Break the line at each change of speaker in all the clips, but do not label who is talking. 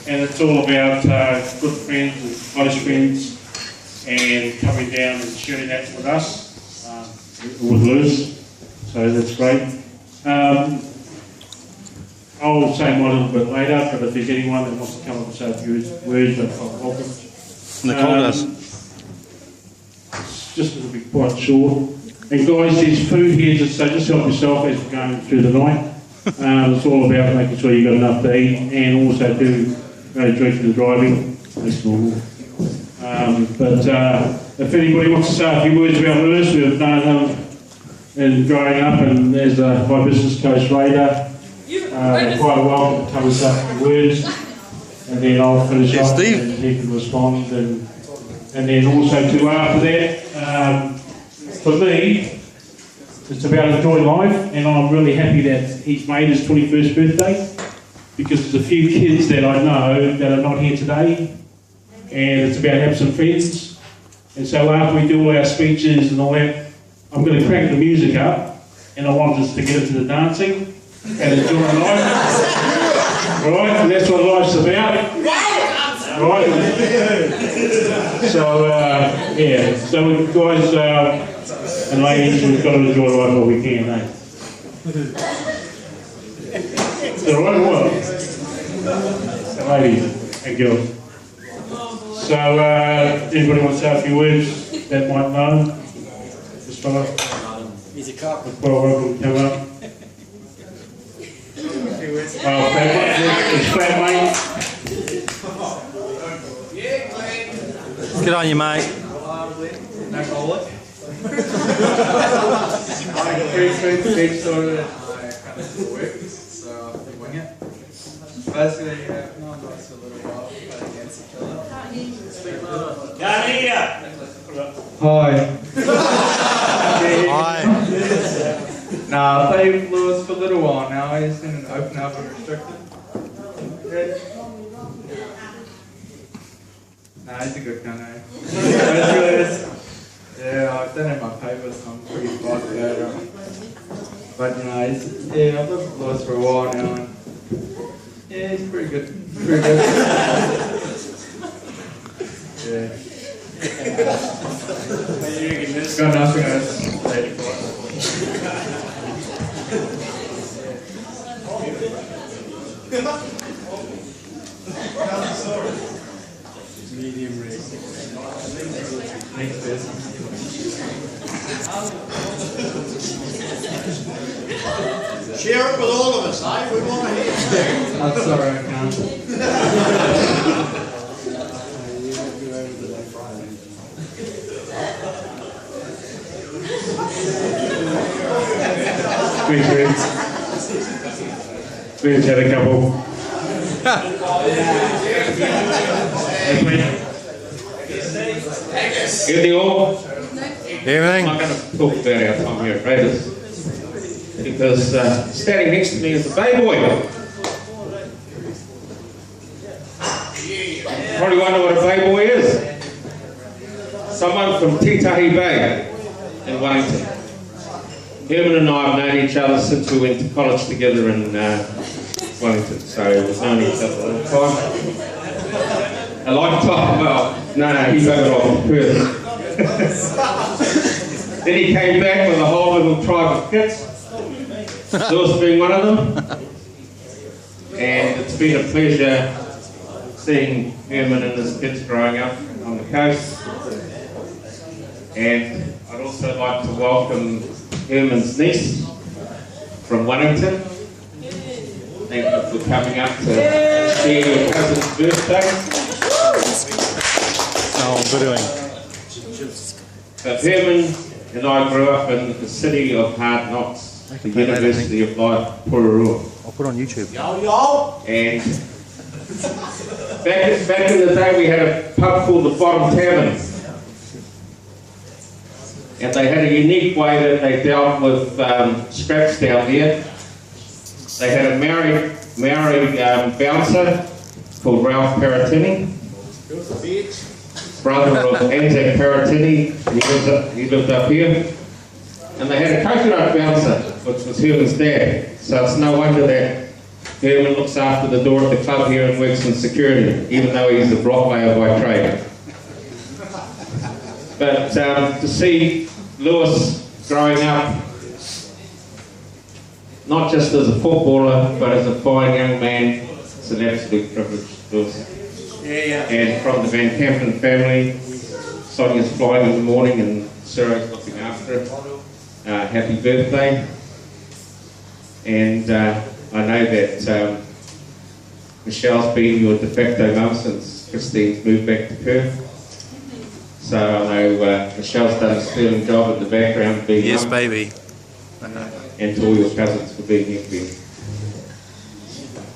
and it's all about good friends and close friends and coming down and sharing that with us, with Lewis, so that's great. I'll say mine a little bit later, but if there's anyone that wants to come up and say a few words, I'm welcome.
Nicole does.
It's just going to be quite short. And guys, there's food here, so just help yourself as we're going through the night. It's all about making sure you've got enough to eat, and also do no drinking and driving. That's normal. But if anybody wants to say a few words about Lewis, we've known him and growing up and as a High Business Coast Raider. Quite welcome to come and say a few words, and then I'll finish off
Steve.
and he can respond, and then also too after that. For me, it's about enjoying life, and I'm really happy that he's made his 21st birthday, because there's a few kids that I know that are not here today, and it's about having some friends. And so after we do all our speeches and all that, I'm going to crank the music up, and I want us to get into the dancing and enjoy life. Right, and that's what life's about. Right. So yeah, so guys and ladies, we've got to enjoy life while we can, eh? Is that right or what? Ladies and girls. So anybody wants to say a few words that might know? This fella?
He's a cop.
Well, welcome to come up. It's flat, mate.
Good on you, mate.
No call it.
Pretty big sort of kind of work, so we wing it. Basically, no one likes a little while, but against each other. Hi.
Hi.
Nah, I played Lewis for a little while now. He's in an open up and restricted. Nah, he's a good guy, eh? Yeah, I don't have my papers, so I'm pretty fucked out. But you know, I've lived with Lewis for a while now, and yeah, he's pretty good. Pretty good. Yeah. Got nothing else to say for it.
Medium rare.
Next person.
Share it with all of us, eh? We want to hear.
I'm sorry, I can't.
Friends had a couple.
Evening all.
Evening.
I'm not going to talk about our time here at Raiders because standing next to me is the Bay Boy. Probably wonder what a Bay Boy is. Someone from Titahi Bay in Wellington. Herman and I have known each other since we went to college together in Wellington, so we've known each other a long time. A lifetime, well, no, he voted off in Perth. Then he came back with a whole little tribe of kids, Lewis being one of them. And it's been a pleasure seeing Herman and his kids growing up on the coast. And I'd also like to welcome Herman's niece from Wellington. Thank you for coming up to share your cousin's birthday.
Oh, good doing.
So Herman and I grew up in the city of Hard Knocks, the University of Life, Pururua.
I'll put it on YouTube.
And back in the day we had a pub called the Bottom Tavern. And they had a unique way that they dealt with scraps down there. They had a Maori bouncer called Ralph Paratini, brother of Anzac Paratini, he lived up here. And they had a coconut bouncer, which was Herman's dad. So it's no wonder that Herman looks after the door at the club here and works in security, even though he's a bricklayer by trade. But to see Lewis growing up, not just as a footballer, but as a fine young man, it's an absolute privilege, Lewis. And from the Van Campen family, Sonia's flying in the morning and Sarah's looking after it. Happy birthday. And I know that Michelle's been your de facto mum since Christine's moved back to Perth. So I know Michelle's done a sterling job in the background being
Yes,
mum.
baby.
And to all your cousins for being here for you.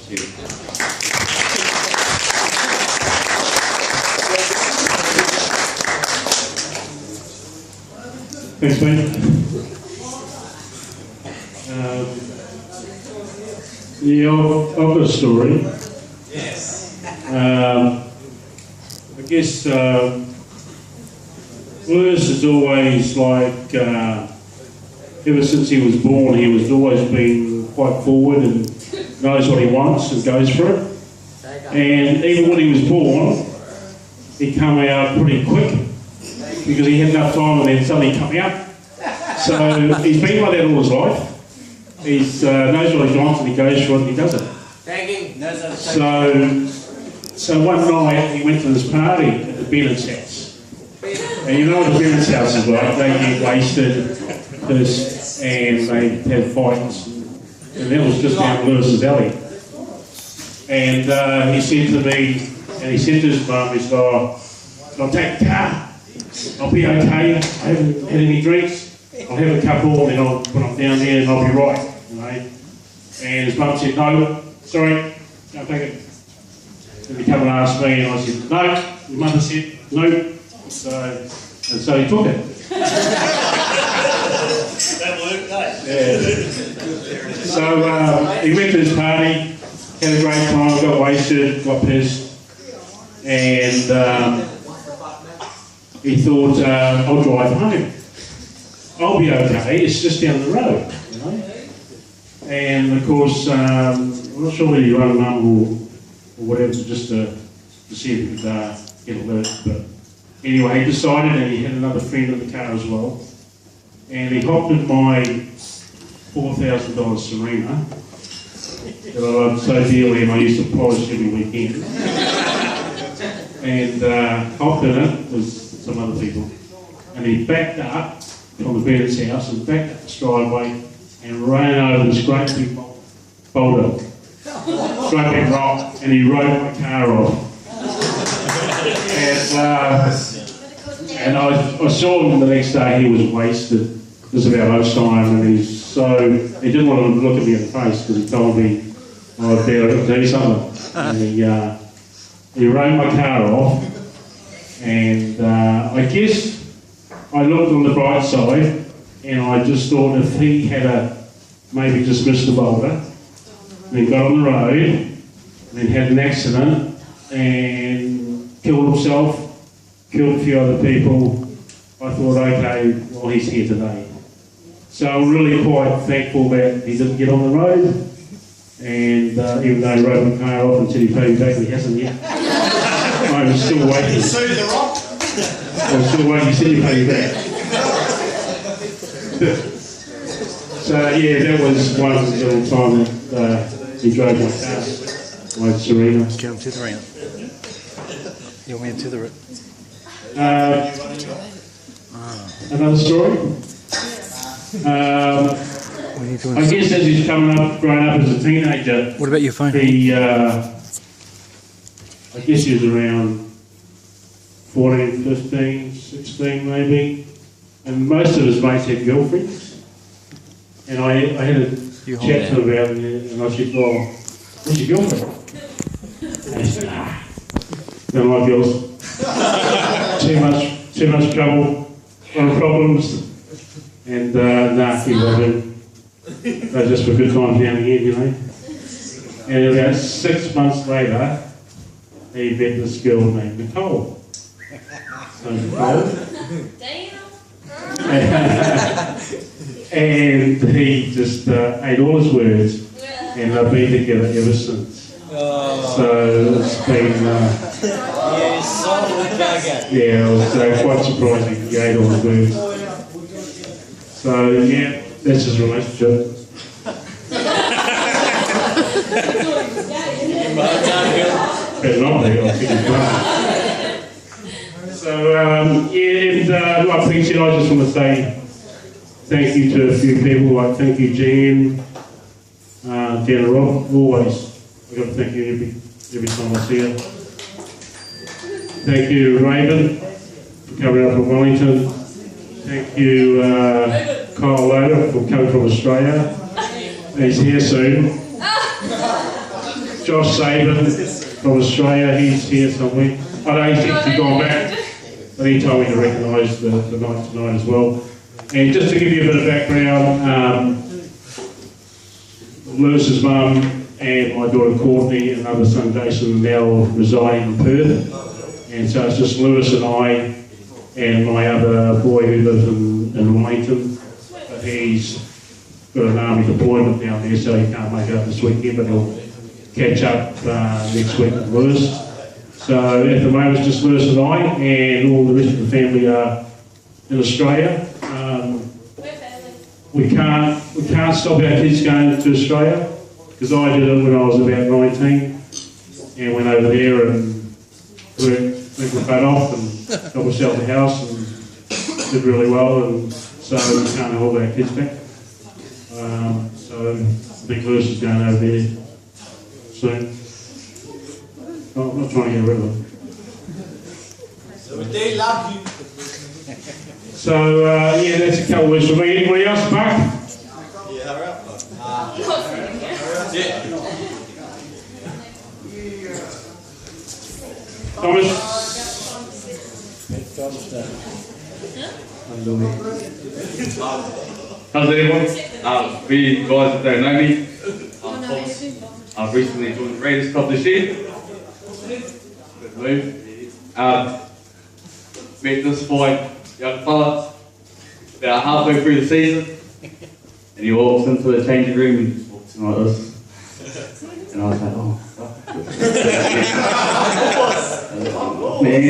Cheers.
Thanks, mate. Yeah, I've got a story. Yes. I guess Lewis is always like, ever since he was born, he was always been quite forward and knows what he wants and goes for it. And even when he was born, he came out pretty quick because he had enough time and then suddenly come out. So he's been like that all his life. He knows what he wants and he goes for it and he does it. So one night he went to this party at the Bennett's house. And you know what the Bennett's house is like, they get wasted and they have fights. And that was just down Lewis's alley. And he said to me, and he said to his mum, he said, oh, I'll take the car, I'll be okay, I haven't had any drinks, I'll have a couple and then when I'm down there and I'll be right, you know. And his mum said, no, sorry, don't take it. And he come and asked me and I said, no, your mother said, no. So he took it.
That worked, eh?
Yeah. So he went to his party, had a great time, got wasted, got pissed, and he thought, I'll drive home. I'll be okay, it's just down the road, you know. And of course, I'm not sure whether he rang mum or whatever, just to see if he could get alert. But anyway, he decided, and he had another friend in the car as well. And he hopped in my $4,000 Serena that I loved so dearly and I used to polish every weekend. And hopped in it with some other people. And he backed up from the Bennett's house and backed up the driveway and ran over this great big boulder, great big rock, and he rode my car off. And I saw him the next day, he was wasted. It was about lunchtime and he didn't want to look at me in the face because he told me I'd better do something. And he rode my car off and I guess I looked on the bright side and I just thought if he had maybe just missed the boulder and then got on the road and then had an accident and killed himself, killed a few other people, I thought, okay, well, he's here today. So I'm really quite thankful that he didn't get on the road, and even though he rode my car off until he paid me back, he hasn't yet. I'm still waiting.
Sue the rock.
I'm still waiting to see you pay me back. So yeah, that was one little time that he drove my car, my Serena.
Get him to the round. You want me to the round?
Another story. I guess as he's growing up as a teenager,
What about your phone?
I guess he was around 14, 15, 16 maybe, and most of his mates had girlfriends. And I had a chat to him about it, and I said, well, what's your girlfriend? And he said, don't like girls. Too much trouble, a lot of problems. And he wasn't. They just for good times down here, you know. And about 6 months later, he met this girl named Nicole. So Nicole. And he just ate all his words. and they've been together ever since. So it's been, yeah, it was quite surprising he ate all the birds. So yeah, that's his relationship. Better not be, I think he's right. So yeah, and like Pete said, I just want to say thank you to a few people, like thank you Jan, Jan and Rob, always. I've got to thank you every time I see her. Thank you Raven for coming up from Wellington. Thank you Kyle Loader for coming from Australia. He's here soon. Josh Saban from Australia, he's here somewhere. I don't think he's gone back, but he told me to recognise the night tonight as well. And just to give you a bit of background, Lewis's mum and my daughter Courtney and other son Jason are now residing in Perth. And so it's just Lewis and I and my other boy who lives in Wellington. But he's got an army deployment down there, so he can't make it up this weekend, but he'll catch up next week with Lewis. So at the moment it's just Lewis and I, and all the rest of the family are in Australia. We can't stop our kids going to Australia, because I did it when I was about 19 and went over there and worked my butt off and got myself a house and did really well, and so we can't hold our kids back. So I think Lewis is going over there soon. Oh, I'm not trying to get rid of him.
They love you.
So yeah, that's a couple of words for me. Anybody else, Mark?
Yeah, hurry up.
Thomas?
How's everyone? For you guys that don't know me, I'm Thomas. I've recently joined the Raiders Club this year. Good move. Met this fine young fella about halfway through the season, and he walks into the changing room and just walks in like this. And I was like, oh, fuck. Man,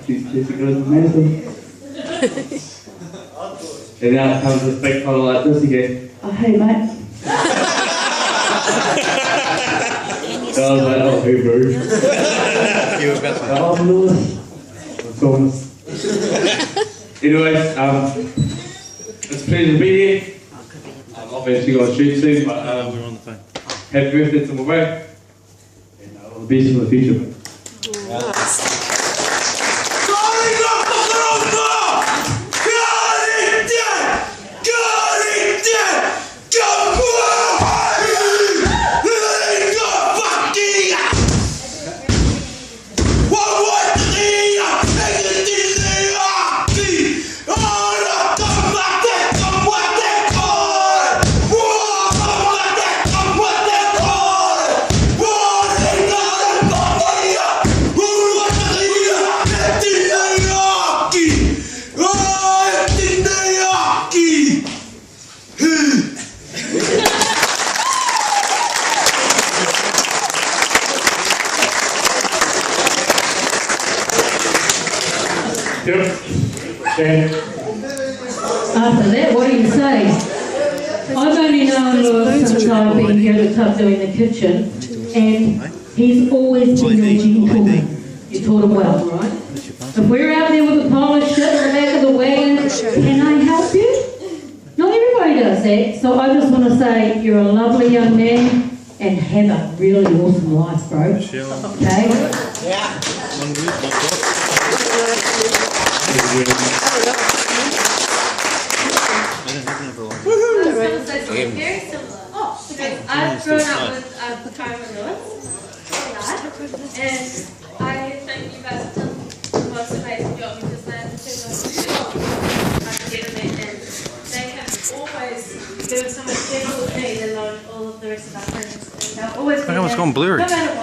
these kids are good as amazing. And now comes this big fella like this again. Oh, hey, mate. So I was like, oh, hey, bro.
You were about to
Oh, Lewis. Thomas. Anyways, it's a pleasure to be here. I'm obviously going to shoot soon, but
we're on the phone.
happy birthday to my wife. And all the best for the future.
After that, what do you say? I've only known Lewis since I've been here at the club doing the kitchen, and he's always been your gentleman. You taught him well, right? If we're out there with a pile of shit in the back of the wagon, can I help you? Not everybody does that, so I just want to say you're a lovely young man, and have a really awesome life, bro. Okay?
Yeah.
Very similar. Oh, because I've grown up with Karen and Lewis, and I think you guys have done the most amazing job because they're the two gentlemen, and they have always given so much care to me than all of the rest of our friends. And they'll always be
How come it's gone blurry?
no matter